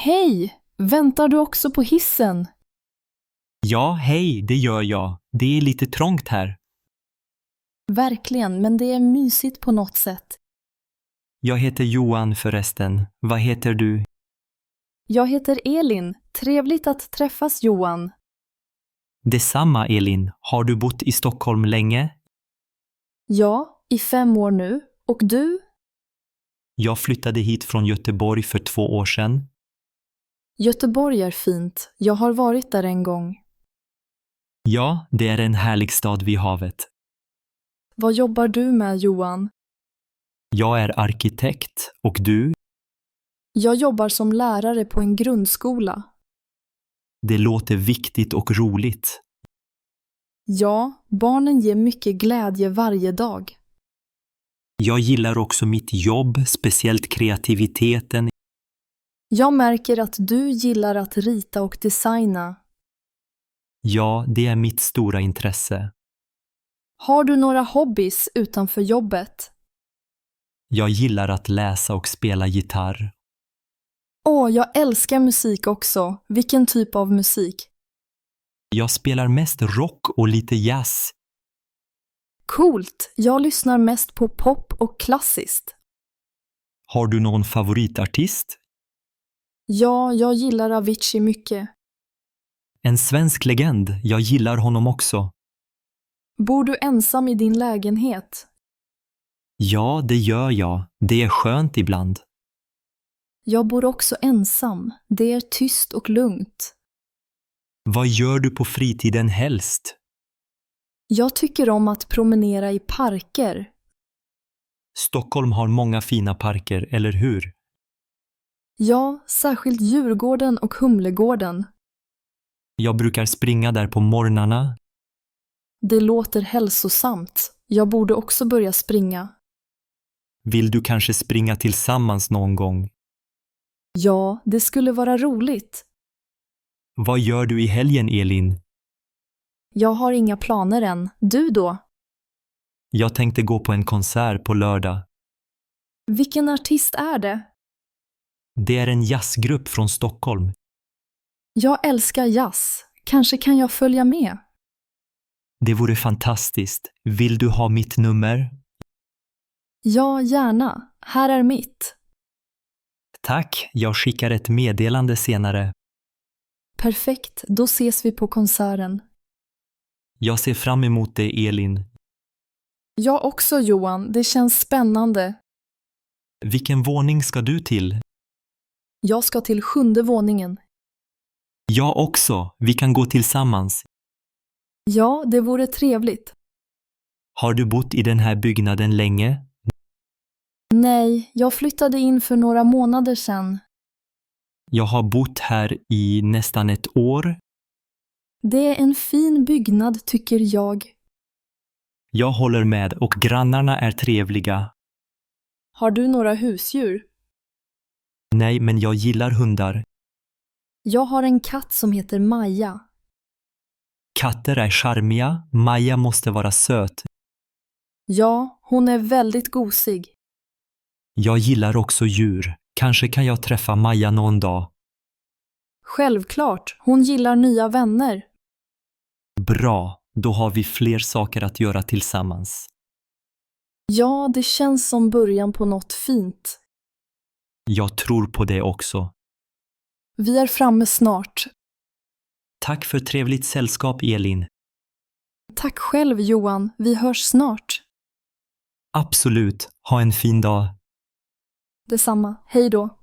Hej! Väntar du också på hissen? Ja, hej, det gör jag. Det är lite trångt här. Verkligen, men det är mysigt på något sätt. Jag heter Johan förresten. Vad heter du? Jag heter Elin. Trevligt att träffas, Johan. Detsamma, Elin. Har du bott i Stockholm länge? Ja, i 5 år nu. Och du? Jag flyttade hit från Göteborg för 2 år sedan. Göteborg är fint. Jag har varit där en gång. Ja, det är en härlig stad vid havet. Vad jobbar du med, Johan? Jag är arkitekt. Och du? Jag jobbar som lärare på en grundskola. Det låter viktigt och roligt. Ja, barnen ger mycket glädje varje dag. Jag gillar också mitt jobb, speciellt kreativiteten. Jag märker att du gillar att rita och designa. Ja, det är mitt stora intresse. Har du några hobbys utanför jobbet? Jag gillar att läsa och spela gitarr. Åh, jag älskar musik också. Vilken typ av musik? Jag spelar mest rock och lite jazz. Coolt! Jag lyssnar mest på pop och klassiskt. Har du någon favoritartist? Ja, jag gillar Avicii mycket. En svensk legend. Jag gillar honom också. Bor du ensam i din lägenhet? Ja, det gör jag. Det är skönt ibland. Jag bor också ensam. Det är tyst och lugnt. Vad gör du på fritiden helst? Jag tycker om att promenera i parker. Stockholm har många fina parker, eller hur? Ja, särskilt Djurgården och Humlegården. Jag brukar springa där på morgnarna. Det låter hälsosamt. Jag borde också börja springa. Vill du kanske springa tillsammans någon gång? Ja, det skulle vara roligt. Vad gör du i helgen, Elin? Jag har inga planer än. Du då? Jag tänkte gå på en konsert på lördag. Vilken artist är det? Det är en jazzgrupp från Stockholm. Jag älskar jazz. Kanske kan jag följa med? Det vore fantastiskt. Vill du ha mitt nummer? Ja, gärna. Här är mitt. Tack, jag skickar ett meddelande senare. Perfekt, då ses vi på konserten. Jag ser fram emot det, Elin. Jag också, Johan. Det känns spännande. Vilken våning ska du till? Jag ska till 7:e våningen. Jag också. Vi kan gå tillsammans. Ja, det vore trevligt. Har du bott i den här byggnaden länge? Nej, jag flyttade in för några månader sedan. Jag har bott här i nästan 1 år. Det är en fin byggnad, tycker jag. Jag håller med och grannarna är trevliga. Har du några husdjur? Nej, men jag gillar hundar. Jag har en katt som heter Maja. Katter är charmiga. Maja måste vara söt. Ja, hon är väldigt gosig. Jag gillar också djur. Kanske kan jag träffa Maja någon dag. Självklart, hon gillar nya vänner. Bra, då har vi fler saker att göra tillsammans. Ja, det känns som början på något fint. Jag tror på det också. Vi är framme snart. Tack för trevligt sällskap, Elin. Tack själv, Johan. Vi hörs snart. Absolut. Ha en fin dag. Detsamma. Hej då.